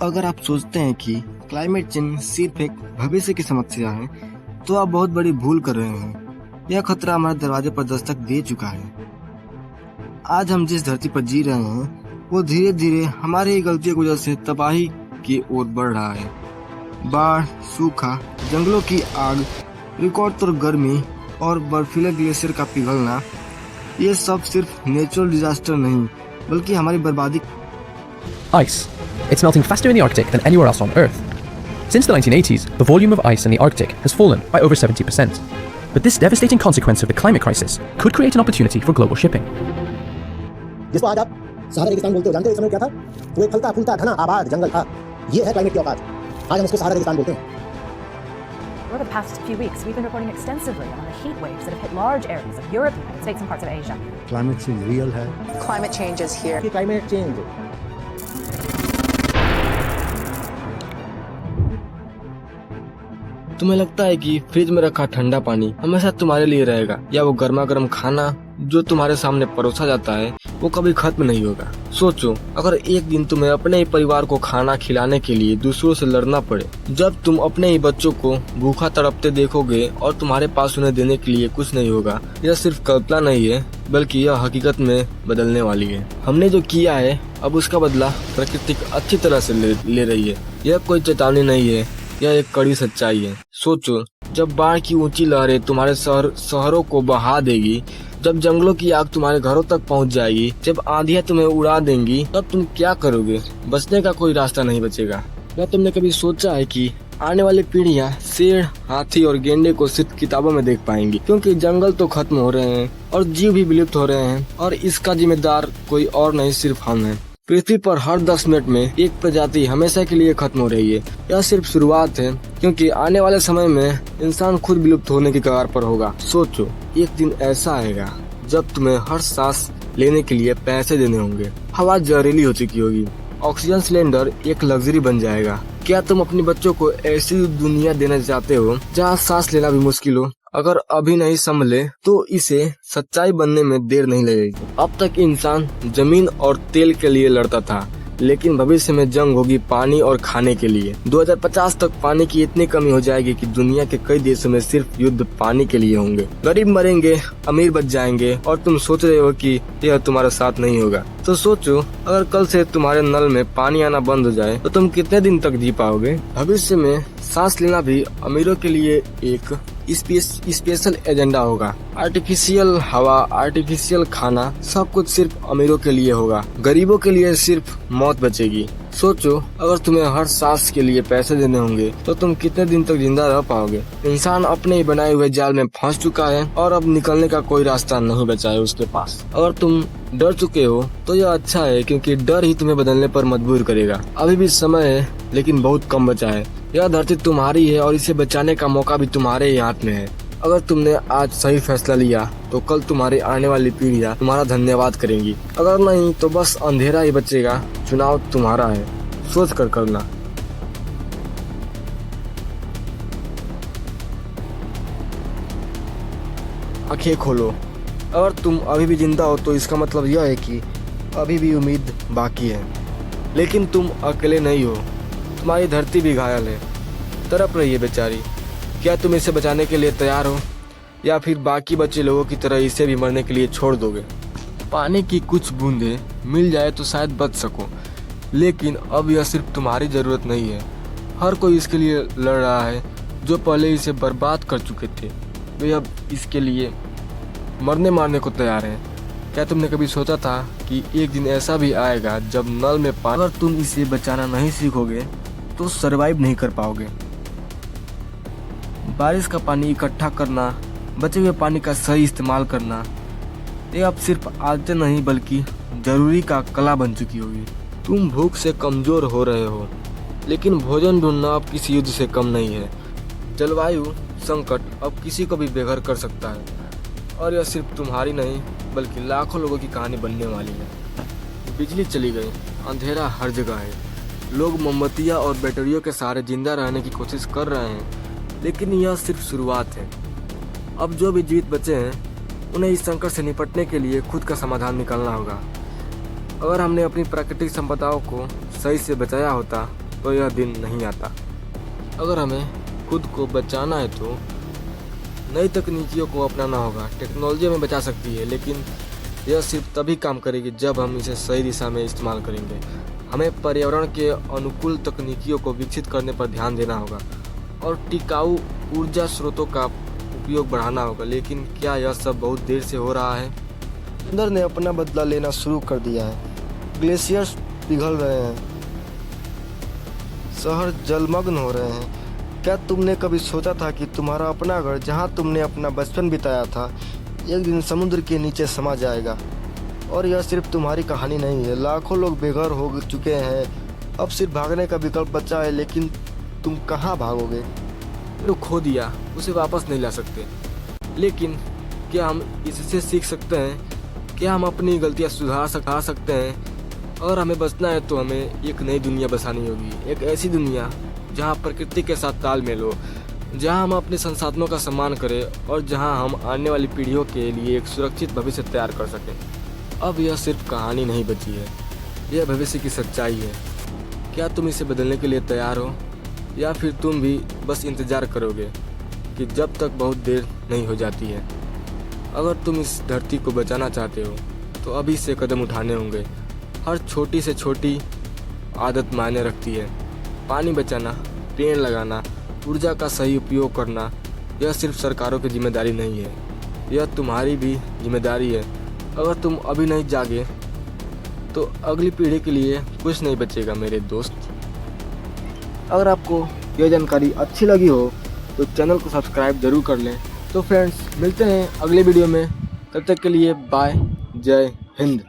अगर आप सोचते हैं कि क्लाइमेट चेंज सिर्फ एक भविष्य की समस्या है, तो आप बहुत बड़ी भूल कर रहे हैं। यह खतरा हमारे दरवाजे पर दस्तक दे चुका है। आज हम जिस धरती पर जी रहे हैं, वो धीरे धीरे हमारी ही गलतियों की वजह से तबाही की ओर बढ़ रहा है। बाढ़, सूखा, जंगलों की आग, रिकॉर्ड तोड़ गर्मी और बर्फीले ग्लेशियर का पिघलना, ये सब सिर्फ नेचुरल डिजास्टर नहीं, बल्कि हमारी बर्बादी। Ice. It's melting faster in the Arctic than anywhere else on Earth. Since the 1980s, the volume of ice in the Arctic has fallen by over 70%. But this devastating consequence of the climate crisis could create an opportunity for global shipping. जिसको आज आप सहारा रेगिस्तान बोलते हो, जानते हो इस समय क्या था? वो एक फलता फूलता घना आबाद जंगल था। ये है क्लाइमेट की औकात। आज हम उसको सहारा रेगिस्तान बोलते हैं। For the past few weeks, we've been reporting extensively on the heat waves that have hit large areas of Europe, the United States, and parts of Asia. Climate change real है। Climate change is here. Climate change तुम्हें लगता है कि fridge में रखा ठंडा पानी हमेशा तुम्हारे लिए रहेगा, या वो गर्मा गर्म खाना जो तुम्हारे सामने परोसा जाता है वो कभी खत्म नहीं होगा। सोचो, अगर एक दिन तुम्हें अपने ही परिवार को खाना खिलाने के लिए दूसरों से लड़ना पड़े, जब तुम अपने ही बच्चों को भूखा तड़पते देखोगे और तुम्हारे पास उन्हें देने के लिए कुछ नहीं होगा। यह सिर्फ कल्पना नहीं है, बल्कि यह हकीकत में बदलने वाली है। हमने जो किया है, अब उसका बदला प्रकृति अच्छी तरह से ले रही है। यह कोई चेतावनी नहीं है, यह एक कड़ी सच्चाई है। सोचो, जब बाढ़ की ऊंची लहरें तुम्हारे शहरों को बहा देगी, जब जंगलों की आग तुम्हारे घरों तक पहुंच जाएगी, जब आंधियां तुम्हें उड़ा देंगी, तब तुम क्या करोगे? बचने का कोई रास्ता नहीं बचेगा। क्या तुमने कभी सोचा है कि आने वाली पीढ़ियां शेर, हाथी और गेंडे को सिर्फ किताबों में देख पाएंगी, क्योंकि जंगल तो खत्म हो रहे हैं और जीव भी विलुप्त हो रहे हैं, और इसका जिम्मेदार कोई और नहीं, सिर्फ हम हैं। पृथ्वी पर हर 10 मिनट में एक प्रजाति हमेशा के लिए खत्म हो रही है। यह सिर्फ शुरुआत है, क्योंकि आने वाले समय में इंसान खुद विलुप्त होने की कगार पर होगा। सोचो, एक दिन ऐसा आएगा जब तुम्हें हर सांस लेने के लिए पैसे देने होंगे, हवा जहरीली हो चुकी होगी, ऑक्सीजन सिलेंडर एक लग्जरी बन जाएगा। क्या तुम अपने बच्चों को ऐसी दुनिया देना चाहते हो जहाँ सांस लेना भी मुश्किल हो? अगर अभी नहीं संभले तो इसे सच्चाई बनने में देर नहीं लगेगी। अब तक इंसान जमीन और तेल के लिए लड़ता था, लेकिन भविष्य में जंग होगी पानी और खाने के लिए। 2050 तक पानी की इतनी कमी हो जाएगी कि दुनिया के कई देशों में सिर्फ युद्ध पानी के लिए होंगे। गरीब मरेंगे, अमीर बच जाएंगे, और तुम सोच रहे हो कि यह तुम्हारा साथ नहीं होगा। तो सोचो, अगर कल से तुम्हारे नल में पानी आना बंद हो जाए तो तुम कितने दिन तक जी पाओगे? भविष्य में सांस लेना भी अमीरों के लिए एक स्पेशल एजेंडा होगा। आर्टिफिशियल हवा, आर्टिफिशियल खाना, सब कुछ सिर्फ अमीरों के लिए होगा। गरीबों के लिए सिर्फ मौत बचेगी। सोचो, अगर तुम्हें हर सांस के लिए पैसे देने होंगे तो तुम कितने दिन तक जिंदा रह पाओगे? इंसान अपने ही बनाए हुए जाल में फंस चुका है और अब निकलने का कोई रास्ता नहीं बचा है उसके पास। अगर तुम डर चुके हो तो यह अच्छा है, क्योंकि डर ही तुम्हें बदलने पर मजबूर करेगा। अभी भी समय है, लेकिन बहुत कम बचा है। यह धरती तुम्हारी है और इसे बचाने का मौका भी तुम्हारे ही हाथ में है। अगर तुमने आज सही फैसला लिया तो कल तुम्हारी आने वाली पीढ़ियां तुम्हारा धन्यवाद करेंगी। अगर नहीं तो बस अंधेरा ही बचेगा। चुनाव तुम्हारा है, सोच कर करना। आंखें खोलो। अगर तुम अभी भी जिंदा हो तो इसका मतलब यह है कि अभी भी उम्मीद बाकी है। लेकिन तुम अकेले नहीं हो, तुम्हारी धरती भी घायल है, तड़प रही है बेचारी। क्या तुम इसे बचाने के लिए तैयार हो, या फिर बाकी बचे लोगों की तरह इसे भी मरने के लिए छोड़ दोगे? पानी की कुछ बूंदें मिल जाए तो शायद बच सको, लेकिन अब यह सिर्फ तुम्हारी जरूरत नहीं है। हर कोई इसके लिए लड़ रहा है। जो पहले इसे बर्बाद कर चुके थे, वे अब इसके लिए मरने मारने को तैयार हैं। क्या तुमने कभी सोचा था कि एक दिन ऐसा भी आएगा जब नल में पानी, अगर तुम इसे बचाना नहीं सीखोगे तो सरवाइव नहीं कर पाओगे? बारिश का पानी इकट्ठा करना, बचे हुए पानी का सही इस्तेमाल करना, ये अब सिर्फ आदतें नहीं बल्कि जरूरी का कला बन चुकी होगी। तुम भूख से कमजोर हो रहे हो, लेकिन भोजन ढूंढना अब किसी युद्ध से कम नहीं है। जलवायु संकट अब किसी को भी बेघर कर सकता है, और यह सिर्फ तुम्हारी नहीं बल्कि लाखों लोगों की कहानी बनने वाली है। बिजली चली गई, अंधेरा हर जगह है, लोग मोमबत्तियां और बैटरियों के सहारे जिंदा रहने की कोशिश कर रहे हैं, लेकिन यह सिर्फ शुरुआत है। अब जो भी जीवित बचे हैं उन्हें इस संकट से निपटने के लिए खुद का समाधान निकालना होगा। अगर हमने अपनी प्राकृतिक संपदाओं को सही से बचाया होता तो यह दिन नहीं आता। अगर हमें खुद को बचाना है तो नई तकनीकियों को अपनाना होगा। टेक्नोलॉजी हमें बचा सकती है, लेकिन यह सिर्फ तभी काम करेगी जब हम इसे सही दिशा में इस्तेमाल करेंगे। हमें पर्यावरण के अनुकूल तकनीकियों को विकसित करने पर ध्यान देना होगा और टिकाऊ ऊर्जा स्रोतों का उपयोग बढ़ाना होगा। लेकिन क्या यह सब बहुत देर से हो रहा है? समुद्र ने अपना बदला लेना शुरू कर दिया है। ग्लेशियर्स पिघल रहे हैं, शहर जलमग्न हो रहे हैं। क्या तुमने कभी सोचा था कि तुम्हारा अपना घर, जहां तुमने अपना बचपन बिताया था, एक दिन समुद्र के नीचे समा जाएगा? और यह सिर्फ तुम्हारी कहानी नहीं है। लाखों लोग बेघर हो चुके हैं। अब सिर्फ भागने का विकल्प बचा है, लेकिन तुम कहाँ भागोगे? जो खो दिया उसे वापस नहीं ला सकते, लेकिन क्या हम इससे सीख सकते हैं? क्या हम अपनी गलतियाँ सुधार सकते हैं? और हमें बचना है तो हमें एक नई दुनिया बसानी होगी। एक ऐसी दुनिया जहाँ प्रकृति के साथ तालमेल हो, जहाँ हम अपने संसाधनों का सम्मान करें और जहाँ हम आने वाली पीढ़ियों के लिए एक सुरक्षित भविष्य तैयार कर सकें। अब यह सिर्फ कहानी नहीं बची है, यह भविष्य की सच्चाई है। क्या तुम इसे बदलने के लिए तैयार हो, या फिर तुम भी बस इंतज़ार करोगे कि जब तक बहुत देर नहीं हो जाती है? अगर तुम इस धरती को बचाना चाहते हो तो अभी से कदम उठाने होंगे। हर छोटी से छोटी आदत मायने रखती है। पानी बचाना, पेड़ लगाना, ऊर्जा का सही उपयोग करना, यह सिर्फ सरकारों की जिम्मेदारी नहीं है, यह तुम्हारी भी जिम्मेदारी है। अगर तुम अभी नहीं जागे तो अगली पीढ़ी के लिए कुछ नहीं बचेगा मेरे दोस्त। अगर आपको यह जानकारी अच्छी लगी हो तो चैनल को सब्सक्राइब जरूर कर लें। तो फ्रेंड्स, मिलते हैं अगले वीडियो में। तब तक के लिए बाय, जय हिंद।